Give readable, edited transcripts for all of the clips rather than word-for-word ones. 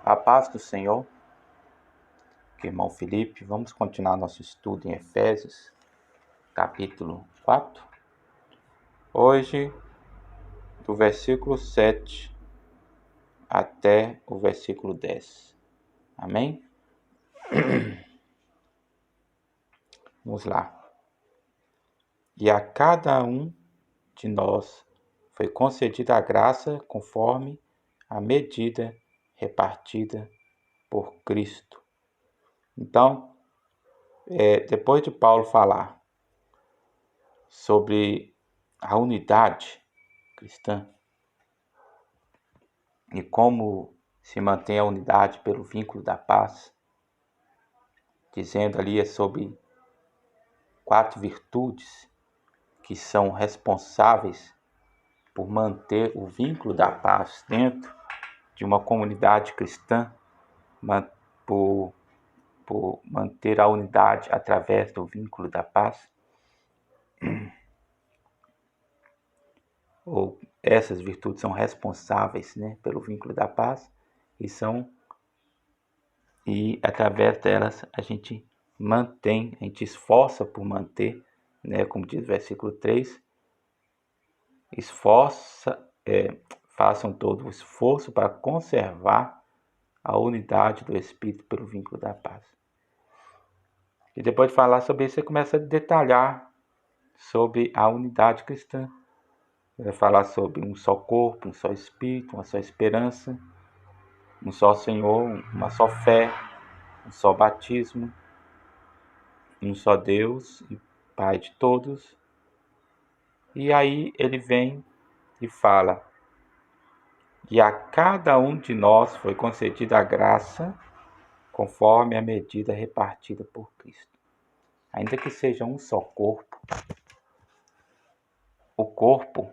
A paz do Senhor, irmão Felipe, vamos continuar nosso estudo em Efésios, capítulo 4. Hoje, do versículo 7 até o versículo 10. Amém? Vamos lá. E a cada um de nós foi concedida a graça conforme a medida repartida por Cristo. Então, depois de Paulo falar sobre a unidade cristã e como se mantém a unidade pelo vínculo da paz, dizendo ali sobre 4 virtudes que são responsáveis por manter o vínculo da paz dentro de uma comunidade cristã, por manter a unidade através do vínculo da paz. Ou essas virtudes são responsáveis, pelo vínculo da paz e através delas a gente esforça por manter, como diz o versículo 3, façam todo o esforço para conservar a unidade do Espírito pelo vínculo da paz. E depois de falar sobre isso, você começa a detalhar sobre a unidade cristã. Vai falar sobre um só corpo, um só Espírito, uma só esperança, um só Senhor, uma só fé, um só batismo, um só Deus e Pai de todos. E aí ele vem e fala: e a cada um de nós foi concedida a graça conforme a medida repartida por Cristo. Ainda que seja um só corpo, o corpo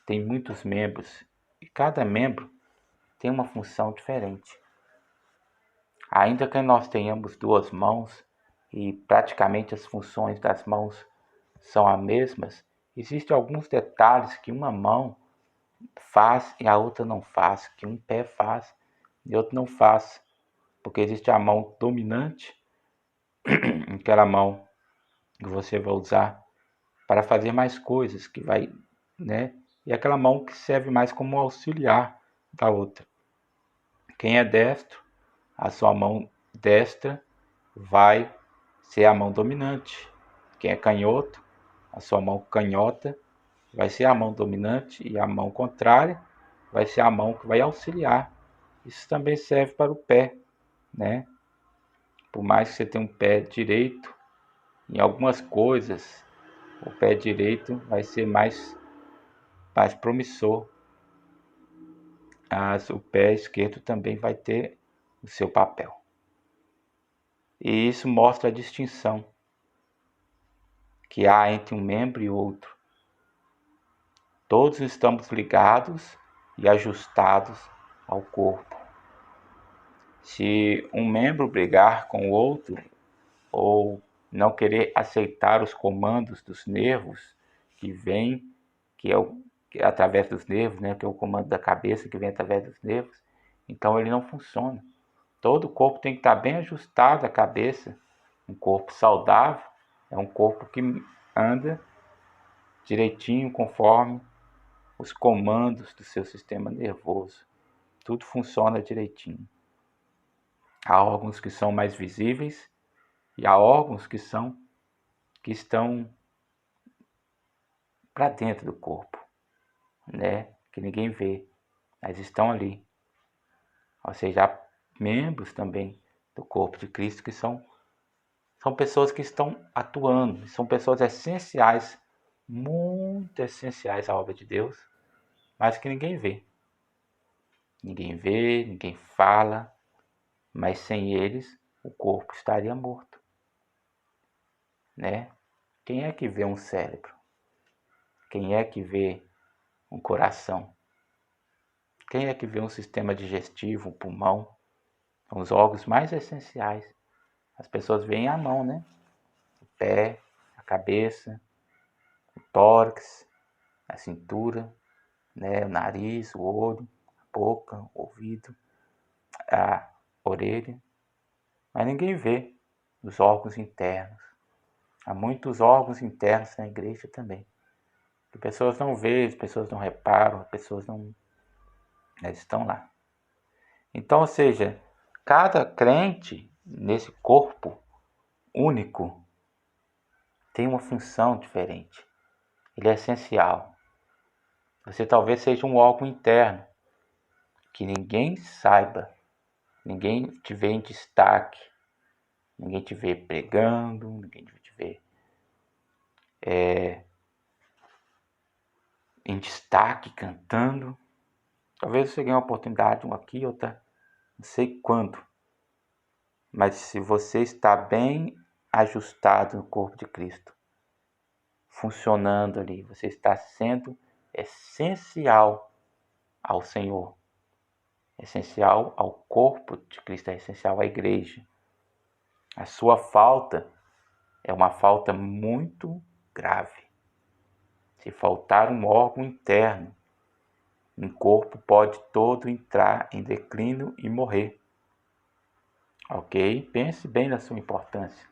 tem muitos membros e cada membro tem uma função diferente. Ainda que nós tenhamos 2 mãos e praticamente as funções das mãos são as mesmas, existem alguns detalhes que uma mão faz e a outra não faz, que um pé faz e outro não faz, porque existe a mão dominante, aquela mão que você vai usar para fazer mais coisas, e aquela mão que serve mais como auxiliar da outra. Quem é destro, a sua mão destra vai ser a mão dominante. Quem é canhoto, a sua mão canhota vai ser a mão dominante e a mão contrária vai ser a mão que vai auxiliar. Isso também serve para o pé, Por mais que você tenha um pé direito, em algumas coisas o pé direito vai ser mais promissor, mas o pé esquerdo também vai ter o seu papel. E isso mostra a distinção que há entre um membro e outro. Todos estamos ligados e ajustados ao corpo. Se um membro brigar com o outro ou não querer aceitar os comandos dos nervos que é através dos nervos, que é o comando da cabeça que vem através dos nervos, então ele não funciona. Todo o corpo tem que estar bem ajustado à cabeça. Um corpo saudável é um corpo que anda direitinho conforme os comandos do seu sistema nervoso. Tudo funciona direitinho. Há órgãos que são mais visíveis e há órgãos que estão para dentro do corpo, que ninguém vê, mas estão ali. Ou seja, há membros também do corpo de Cristo que são pessoas que estão atuando, são pessoas essenciais, muito essenciais à obra de Deus, mas que ninguém vê. Ninguém vê, ninguém fala, mas sem eles o corpo estaria morto, Quem é que vê um cérebro? Quem é que vê um coração? Quem é que vê um sistema digestivo, um pulmão? São os órgãos mais essenciais. As pessoas veem a mão, O pé, a cabeça, o tórax, a cintura, o nariz, o olho, a boca, o ouvido, orelha, mas ninguém vê os órgãos internos. Há muitos órgãos internos na igreja também, que pessoas não veem, as pessoas não reparam, as pessoas não estão lá. Então, ou seja, cada crente nesse corpo único tem uma função diferente. Ele é essencial. Você talvez seja um órgão interno que ninguém saiba, ninguém te vê em destaque, ninguém te vê pregando, ninguém te vê em destaque cantando. Talvez você ganhe uma oportunidade, um aqui, outra, não sei quando. Mas se você está bem ajustado no corpo de Cristo, funcionando ali, você está sendo essencial ao Senhor, essencial ao corpo de Cristo, é essencial à igreja. A sua falta é uma falta muito grave. Se faltar um órgão interno, um corpo pode todo entrar em declínio e morrer. Ok? Pense bem na sua importância.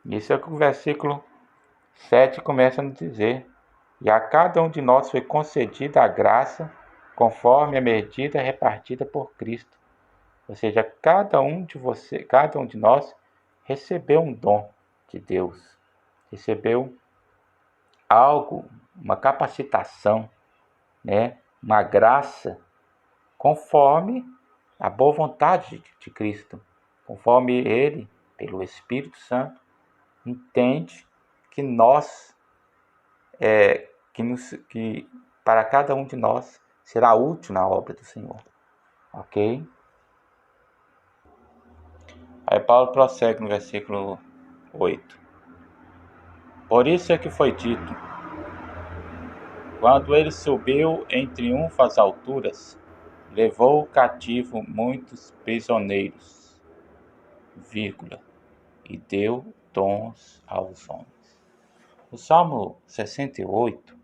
Isso é o que o versículo 7 começa a nos dizer. E a cada um de nós foi concedida a graça conforme a medida repartida por Cristo. Ou seja, cada um de nós recebeu um dom de Deus. Recebeu algo, uma capacitação, né? Uma graça conforme a boa vontade de Cristo. Conforme Ele, pelo Espírito Santo, entende que nós, que para cada um de nós será útil na obra do Senhor. Ok? Aí Paulo prossegue no versículo 8. Por isso é que foi dito, quando ele subiu em triunfo às alturas, levou cativo muitos prisioneiros, e deu dons aos homens. O Salmo 68,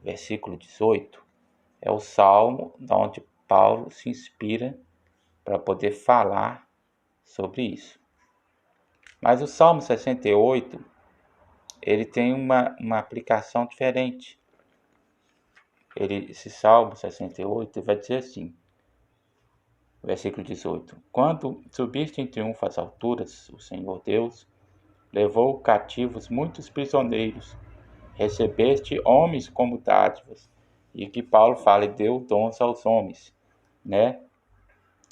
versículo 18, é o salmo onde Paulo se inspira para poder falar sobre isso. Mas o Salmo 68, ele tem uma aplicação diferente. Esse Salmo 68 vai dizer assim, versículo 18: Quando subiste em triunfo às alturas, o Senhor Deus levou cativos muitos prisioneiros, recebeste homens como dádivas. E que Paulo fala, e deu dons aos homens, né?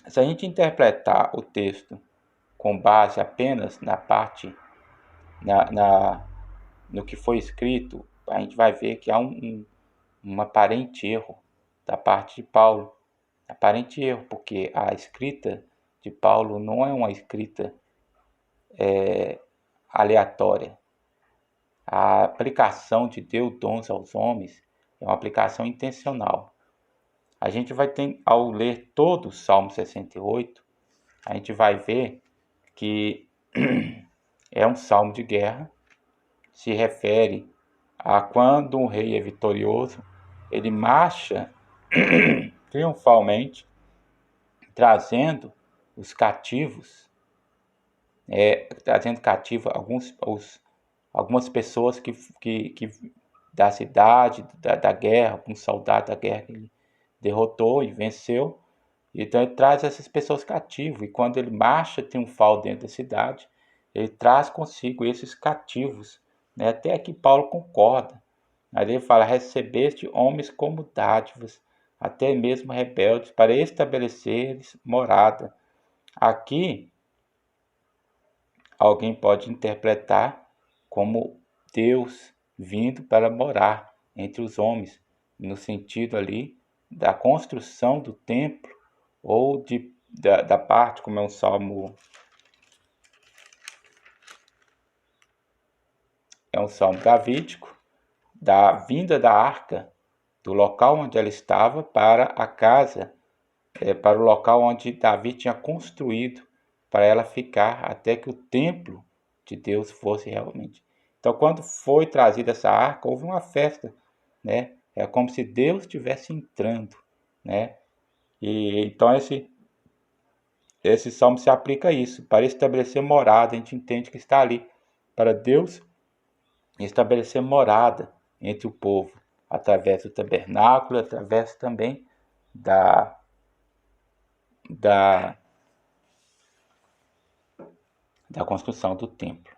Se a gente interpretar o texto com base apenas na parte, no que foi escrito, a gente vai ver que há um aparente erro da parte de Paulo. Aparente erro, porque a escrita de Paulo não é uma escrita aleatória. A aplicação de deu dons aos homens é uma aplicação intencional. A gente vai ter, ao ler todo o Salmo 68, a gente vai ver que é um salmo de guerra, se refere a quando um rei é vitorioso, ele marcha triunfalmente, trazendo os cativos, trazendo cativo algumas pessoas que da cidade, da guerra, alguns soldados da guerra que ele derrotou e venceu. Então ele traz essas pessoas cativos, e quando ele marcha triunfal dentro da cidade, ele traz consigo esses cativos, né? Até que Paulo concorda. Aí ele fala, recebeste homens como dádivas, até mesmo rebeldes, para estabeleceres morada. Aqui, alguém pode interpretar como Deus vindo para morar entre os homens, no sentido ali da construção do templo, ou da parte, como é um salmo davídico, da vinda da arca do local onde ela estava para a casa, para o local onde Davi tinha construído para ela ficar até que o templo de Deus fosse realmente. Então, quando foi trazida essa arca, houve uma festa, né? É como se Deus estivesse entrando, né? E então esse salmo se aplica a isso, para estabelecer morada. A gente entende que está ali para Deus estabelecer morada entre o povo, através do tabernáculo, através também da construção do templo.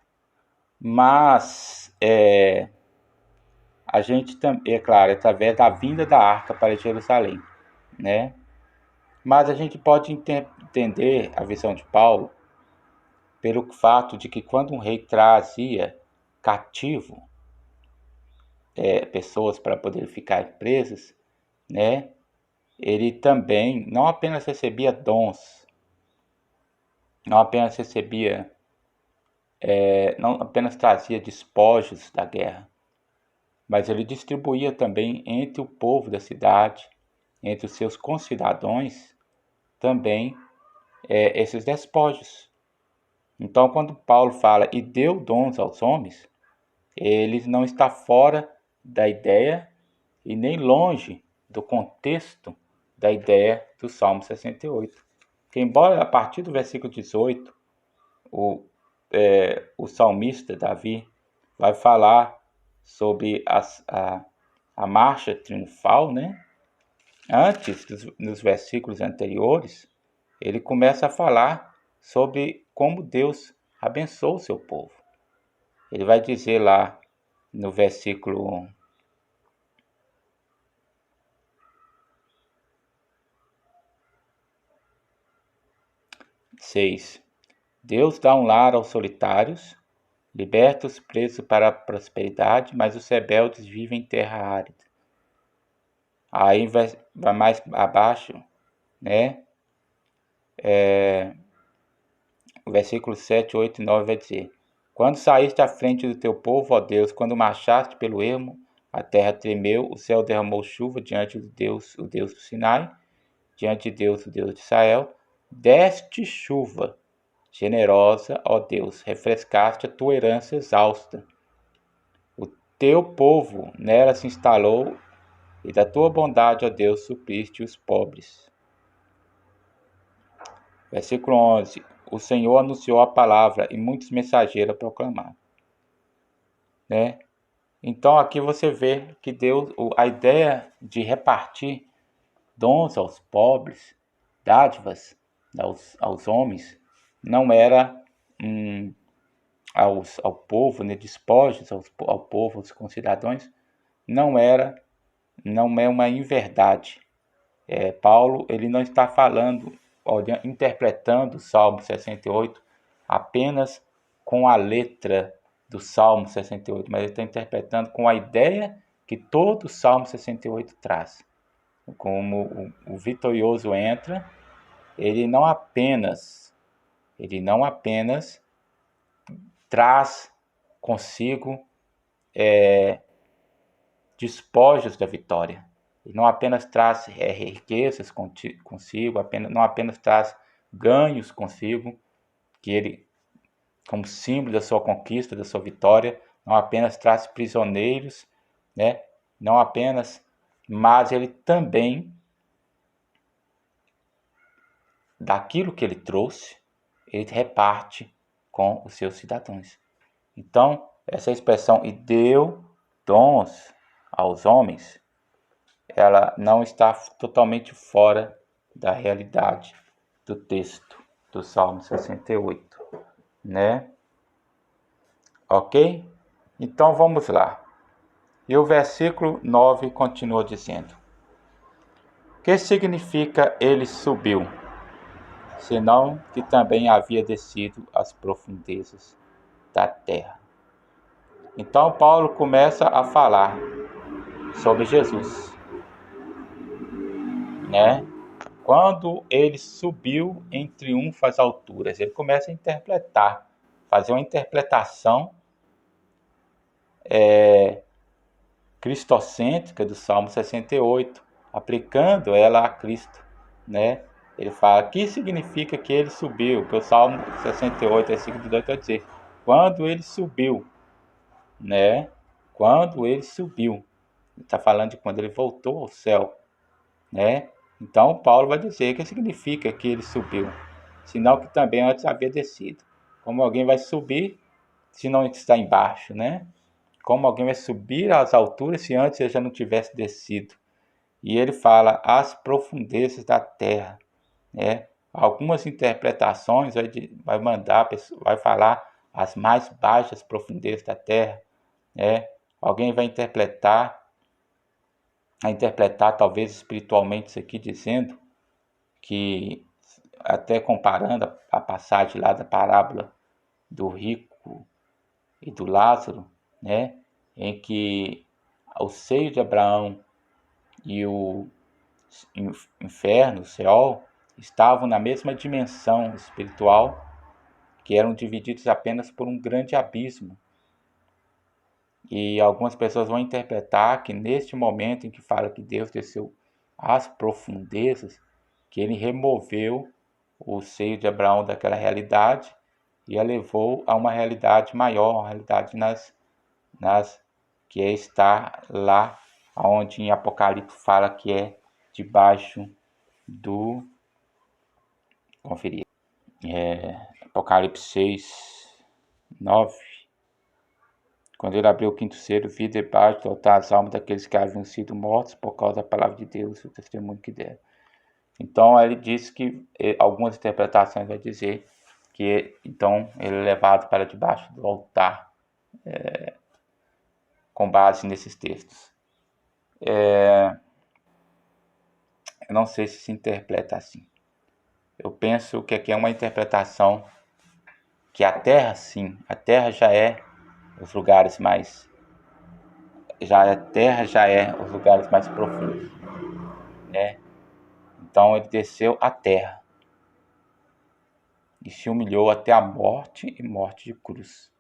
Mas a gente também, é claro, através da vinda da arca para Jerusalém, né? Mas a gente pode entender a visão de Paulo pelo fato de que quando um rei trazia cativo pessoas para poder ficar presas, né? Ele também não apenas recebia dons, não apenas não apenas trazia despojos da guerra, mas ele distribuía também entre o povo da cidade, entre os seus concidadãos, também esses despojos. Então, quando Paulo fala e deu dons aos homens, ele não está fora da ideia e nem longe do contexto da ideia do Salmo 68. Que embora a partir do versículo 18, o salmista Davi vai falar sobre a marcha triunfal, né? Antes, nos versículos anteriores, ele começa a falar sobre como Deus abençoa o seu povo. Ele vai dizer lá no versículo 6. Deus dá um lar aos solitários, liberta os presos para a prosperidade, mas os rebeldes vivem em terra árida. Aí vai mais abaixo, né? O versículo 7, 8 e 9 vai dizer: Quando saíste à frente do teu povo, ó Deus, quando marchaste pelo ermo, a terra tremeu, o céu derramou chuva diante de Deus, o Deus do Sinai, diante de Deus, o Deus de Israel. Deste chuva generosa, ó Deus, refrescaste a tua herança exausta. O teu povo nela se instalou, e da tua bondade, ó Deus, supriste os pobres. Versículo 11. O Senhor anunciou a palavra e muitos mensageiros proclamaram. Né? Então aqui você vê que Deus, a ideia de repartir dons aos pobres, dádivas aos homens, não era ao povo, né, despojos ao povo, aos concidadãos, não é uma inverdade. Paulo ele não está falando, interpretando o Salmo 68 apenas com a letra do Salmo 68, mas ele está interpretando com a ideia que todo o Salmo 68 traz. Como o vitorioso entra, ele não apenas traz consigo despojos da vitória. Ele não apenas traz riquezas consigo, não apenas traz ganhos consigo, que ele, como símbolo da sua conquista, da sua vitória, não apenas traz prisioneiros, né? Não apenas, mas ele também, daquilo que ele trouxe, ele reparte com os seus cidadãos. Então, essa expressão, e deu dons aos homens, ela não está totalmente fora da realidade do texto do Salmo 68, né? Ok? Então vamos lá. E o versículo 9 continua dizendo: Que significa ele subiu, senão que também havia descido às profundezas da terra. Então Paulo começa a falar sobre Jesus, né? Quando ele subiu em triunfo às alturas, ele começa a interpretar, fazer uma interpretação cristocêntrica do Salmo 68, aplicando ela a Cristo, né? Ele fala, que significa que ele subiu? Que o Salmo 68, versículo 2 vai dizer, quando ele subiu, né? Quando ele subiu. Ele está falando de quando ele voltou ao céu, né? Então Paulo vai dizer o que significa que ele subiu. sinal que também antes havia descido. Como alguém vai subir se não está embaixo, né? Como alguém vai subir às alturas se antes ele já não tivesse descido. E ele fala as profundezas da terra, né? Algumas interpretações vai falar as mais baixas profundezas da terra, né? Alguém vai interpretar talvez espiritualmente isso aqui, dizendo que, até comparando a passagem lá da parábola do rico e do Lázaro, né? Em que o seio de Abraão e o inferno, o Seol, estavam na mesma dimensão espiritual, que eram divididos apenas por um grande abismo. E algumas pessoas vão interpretar que neste momento em que fala que Deus desceu às profundezas, que ele removeu o seio de Abraão daquela realidade e a levou a uma realidade maior, uma realidade que é estar lá onde em Apocalipse fala que é debaixo do... Conferir. Apocalipse 6, 9. Quando ele abriu o quinto selo, vi debaixo do altar as almas daqueles que haviam sido mortos por causa da palavra de Deus e o testemunho que deram. Então ele diz que algumas interpretações vai dizer que então ele é levado para debaixo do altar, com base nesses textos. Eu não sei se interpreta assim. Eu penso que aqui é uma interpretação que a terra, sim, a terra já é os lugares mais profundos, né? Então ele desceu à terra e se humilhou até a morte e morte de cruz.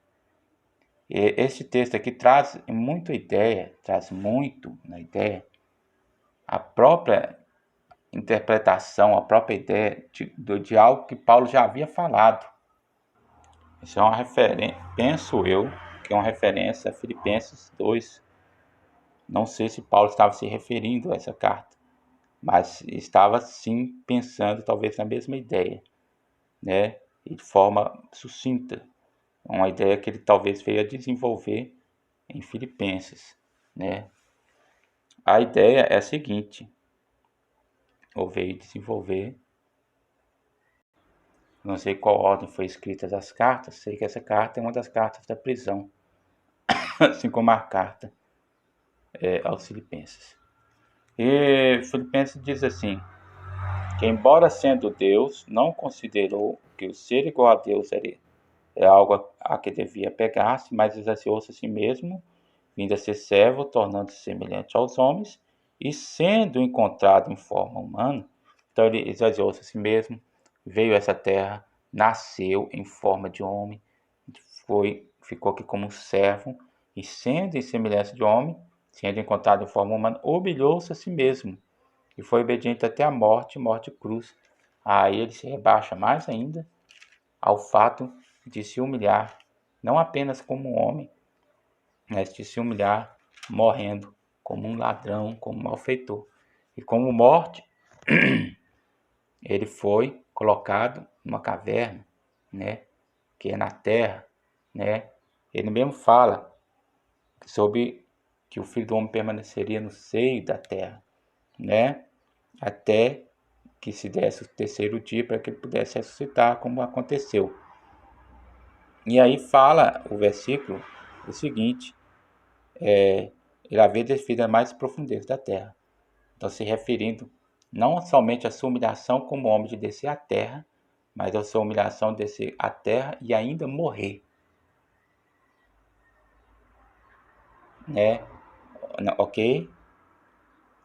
E este texto aqui traz muito na ideia a própria interpretação, a própria ideia de algo que Paulo já havia falado. Isso é uma referência, penso eu, que é uma referência a Filipenses 2. Não sei se Paulo estava se referindo a essa carta, mas estava sim pensando talvez na mesma ideia, né? E de forma sucinta, uma ideia que ele talvez veio a desenvolver em Filipenses, né? A ideia é a seguinte, ou veio desenvolver, não sei qual ordem foi escrita as cartas, sei que essa carta é uma das cartas da prisão, assim como a carta aos Filipenses. E Filipenses diz assim, que embora sendo Deus, não considerou que o ser igual a Deus é algo a que devia pegar-se, mas esvaziou-se a si mesmo, vindo a ser servo, tornando-se semelhante aos homens, e sendo encontrado em forma humana, então ele esvaziou-se a si mesmo, veio a essa terra, nasceu em forma de homem, ficou aqui como um servo, e sendo em semelhança de homem, sendo encontrado em forma humana, humilhou-se a si mesmo, e foi obediente até a morte de cruz. Aí ele se rebaixa mais ainda ao fato de se humilhar, não apenas como um homem, mas de se humilhar morrendo como um ladrão, como um malfeitor. E como morte, ele foi colocado numa caverna, né, que é na terra, né? Ele mesmo fala sobre que o Filho do Homem permaneceria no seio da terra, né? Até que se desse o terceiro dia para que ele pudesse ressuscitar, como aconteceu. E aí fala o versículo o seguinte, ele havia descido a mais profundezas da terra. Então se referindo não somente à sua humilhação como homem de descer à terra, mas à sua humilhação de descer à terra e ainda morrer, né? Ok?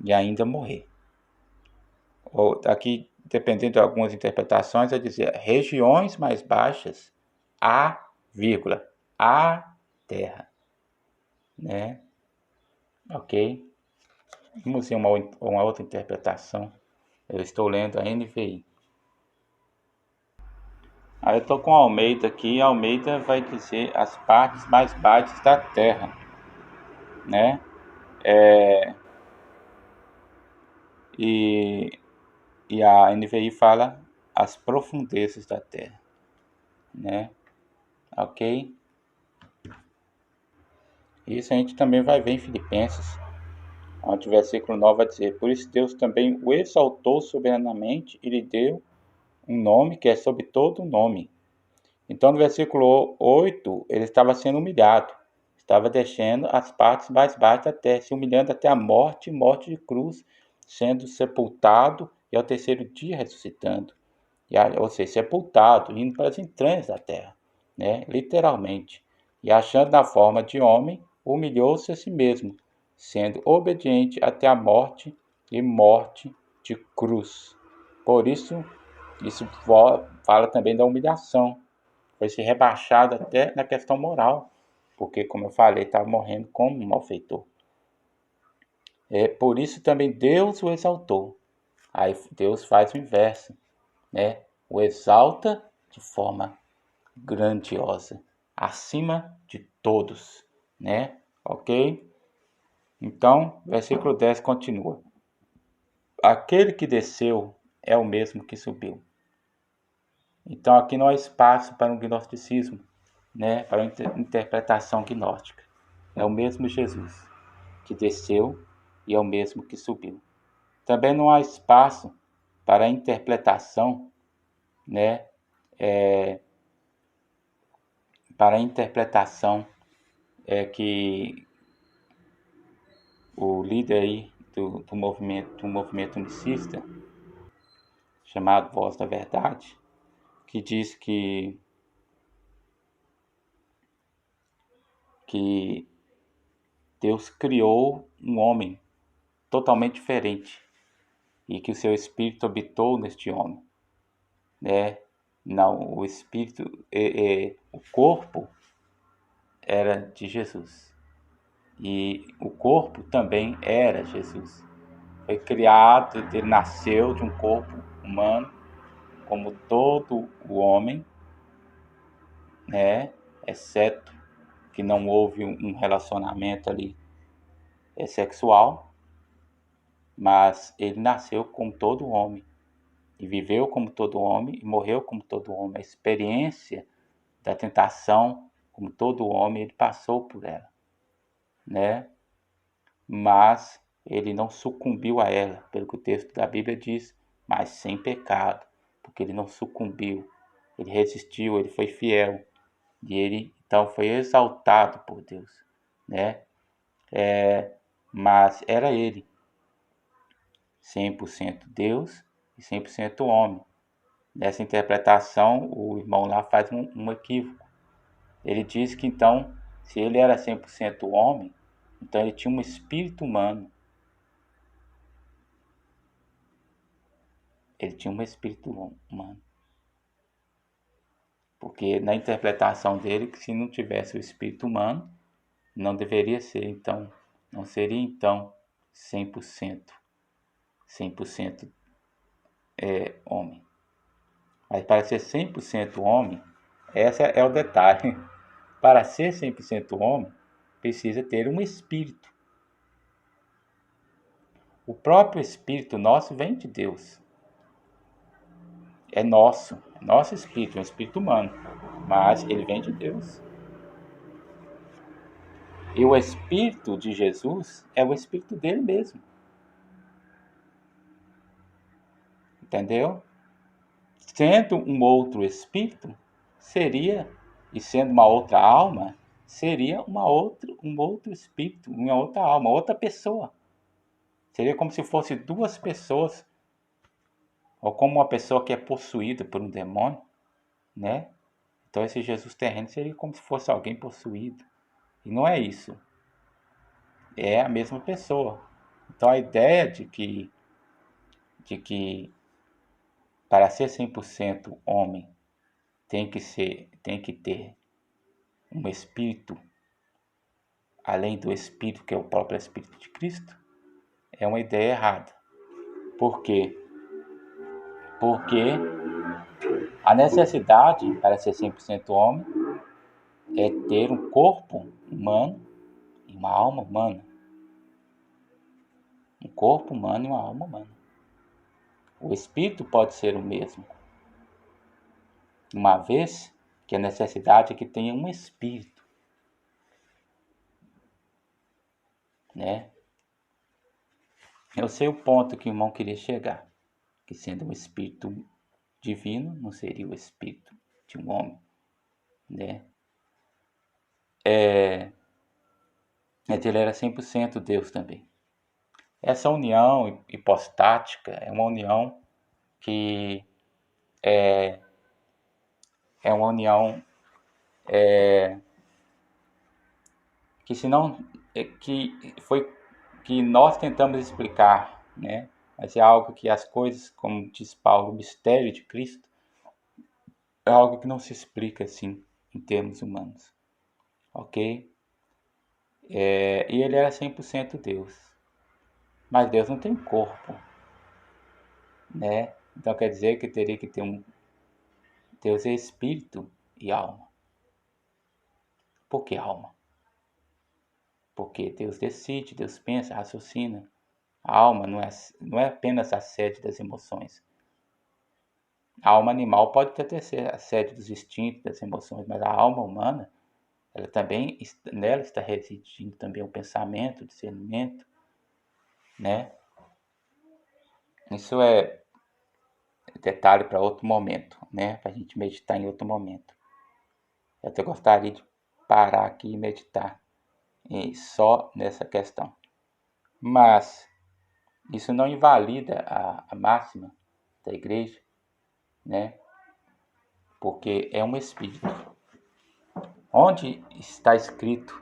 E ainda morrer. Ou aqui, dependendo de algumas interpretações, é dizer regiões mais baixas, a terra, né? Ok? Vamos ver uma outra interpretação. Eu estou lendo a NVI. Aí eu estou com a Almeida aqui. A Almeida vai dizer as partes mais baixas da terra, né? E a NVI fala as profundezas da terra, né? Ok? Isso a gente também vai ver em Filipenses, onde o versículo 9 vai dizer: por isso Deus também o exaltou soberanamente e lhe deu um nome que é sobre todo nome. Então, no versículo 8, ele estava sendo humilhado, estava deixando as partes mais baixas da terra, se humilhando até a morte, morte de cruz, sendo sepultado e ao terceiro dia ressuscitando. Ou seja, sepultado, indo para as entranhas da terra, né? Literalmente. E achando na forma de homem, humilhou-se a si mesmo, sendo obediente até a morte e morte de cruz. Por isso, isso fala também da humilhação. Foi se rebaixado até na questão moral, porque, como eu falei, estava morrendo como um malfeitor. Por isso também Deus o exaltou. Aí Deus faz o inverso, né? O exalta de forma grandiosa, acima de todos, né? Ok? Então, versículo 10 continua. Aquele que desceu é o mesmo que subiu. Então, aqui não há espaço para um gnosticismo, né? Para uma interpretação gnóstica. É o mesmo Jesus que desceu e é o mesmo que subiu. Também não há espaço para a interpretação, né? Para a interpretação que o líder aí do movimento unicista, chamado Voz da Verdade, que diz que Deus criou um homem totalmente diferente e que o seu espírito habitou neste homem, né? Não, o espírito, o corpo era de Jesus e o corpo também era Jesus. Foi criado, ele nasceu de um corpo humano, como todo o homem, né? Exceto que não houve um relacionamento ali sexual, mas ele nasceu como todo homem e viveu como todo homem e morreu como todo homem. A experiência da tentação, como todo homem, ele passou por ela, né? Mas ele não sucumbiu a ela, pelo que o texto da Bíblia diz, mas sem pecado, porque ele não sucumbiu, ele resistiu, ele foi fiel e ele então foi exaltado por Deus, né? Mas era ele, 100% Deus e 100% homem. Nessa interpretação, o irmão lá faz um equívoco. Ele diz que então, se ele era 100% homem, então ele tinha um espírito humano. Ele tinha um espírito humano. Porque na interpretação dele, que se não tivesse o espírito humano, não deveria ser, então, não seria então 100%, 100% homem. Mas para ser 100% homem, esse é o detalhe. Para ser 100% homem, precisa ter um espírito. O próprio espírito nosso vem de Deus. É nosso espírito, é um espírito humano, mas ele vem de Deus. E o espírito de Jesus é o espírito dele mesmo. Entendeu? Sendo um outro espírito, seria, e sendo uma outra alma, seria um outro espírito, uma outra alma, outra pessoa. Seria como se fosse duas pessoas, ou como uma pessoa que é possuída por um demônio, né? Então esse Jesus terreno seria como se fosse alguém possuído. E não é isso. É a mesma pessoa. Então a ideia de que para ser 100% homem tem que ter um espírito além do espírito que é o próprio espírito de Cristo, é uma ideia errada. Por quê? Porque a necessidade para ser 100% homem é ter um corpo humano e uma alma humana. Um corpo humano e uma alma humana. O espírito pode ser o mesmo, uma vez que a necessidade é que tenha um espírito, né? Eu sei o ponto que o irmão queria chegar, que sendo um espírito divino, não seria o espírito de um homem, né? Mas ele era 100% Deus também. Essa união hipostática é uma união que é uma união que se não que foi que nós tentamos explicar, né? Mas é algo que as coisas, como diz Paulo, o mistério de Cristo, é algo que não se explica assim em termos humanos, ok? E ele era 100% Deus, mas Deus não tem corpo, né? Então quer dizer que teria que ter um Deus é espírito e alma. Por que alma? Porque Deus decide, Deus pensa, raciocina. A alma não é apenas a sede das emoções. A alma animal pode até ser a sede dos instintos, das emoções, mas a alma humana, ela também, nela está residindo também o pensamento, o discernimento, né? Isso é detalhe para outro momento, né? Para a gente meditar em outro momento. Eu até gostaria de parar aqui e meditar só nessa questão. Mas isso não invalida a máxima da igreja, né? Porque é um espírito. Onde está escrito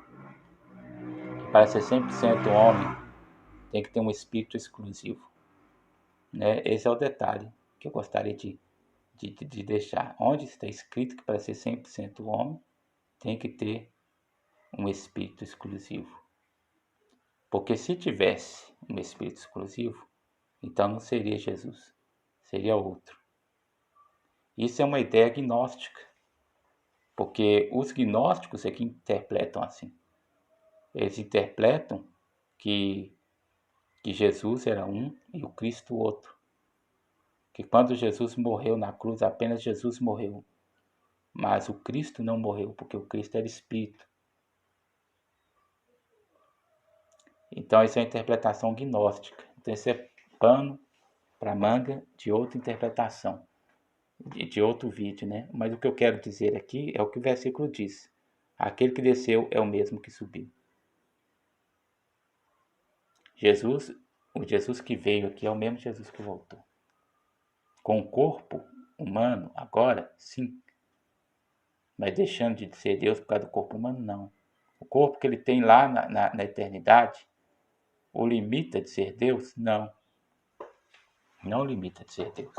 que para ser 100% homem tem que ter um espírito exclusivo, né? Esse é o detalhe que eu gostaria de deixar. Onde está escrito que para ser 100% homem tem que ter um espírito exclusivo. Porque se tivesse um espírito exclusivo, então não seria Jesus, seria outro. Isso é uma ideia gnóstica, porque os gnósticos é que interpretam assim. Eles interpretam que Jesus era um e o Cristo outro. Que quando Jesus morreu na cruz, apenas Jesus morreu. Mas o Cristo não morreu, porque o Cristo era espírito. Então, isso é a interpretação gnóstica. Então, isso é pano para manga de outra interpretação, de outro vídeo, né? Mas o que eu quero dizer aqui é o que o versículo diz. Aquele que desceu é o mesmo que subiu. Jesus, o Jesus que veio aqui é o mesmo Jesus que voltou. Com o corpo humano, agora, sim. Mas deixando de ser Deus por causa do corpo humano, não. O corpo que ele tem lá na eternidade, o limita de ser Deus? Não. Não limita de ser Deus.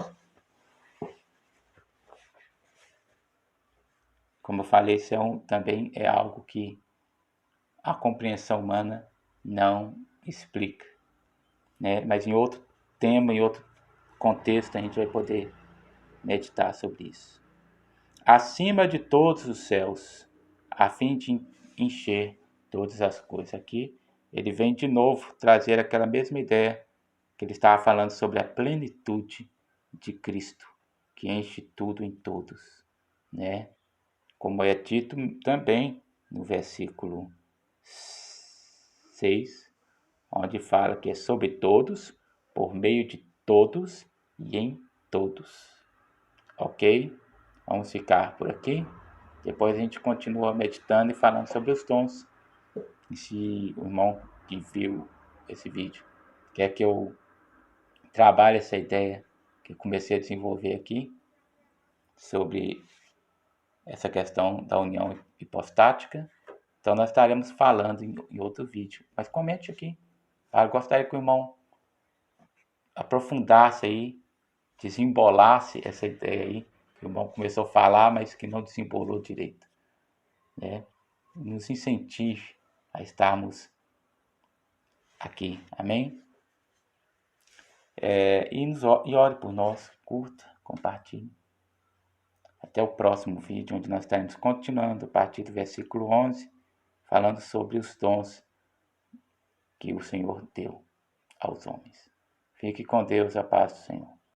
Como eu falei, isso também é algo que a compreensão humana não explica, né? Mas em outro tema, em outro contexto, a gente vai poder meditar sobre isso. Acima de todos os céus, a fim de encher todas as coisas. Aqui ele vem de novo trazer aquela mesma ideia que ele estava falando sobre a plenitude de Cristo, que enche tudo em todos, né? Como é dito também no versículo 6, onde fala que é sobre todos, por meio de todos e em todos. Ok? Vamos ficar por aqui. Depois a gente continua meditando e falando sobre os dons. E se o irmão que viu esse vídeo quer que eu trabalhe essa ideia que eu comecei a desenvolver aqui, sobre essa questão da união hipostática, então nós estaremos falando em outro vídeo. Mas comente aqui. Eu gostaria que o irmão aprofundasse aí, desembolasse essa ideia aí, que o irmão começou a falar, mas que não desembolou direito, né? Nos incentive a estarmos aqui, amém? E ore por nós, curta, compartilhe. Até o próximo vídeo, onde nós estaremos continuando a partir do versículo 11, falando sobre os dons que o Senhor deu aos homens. Fique com Deus, a paz do Senhor.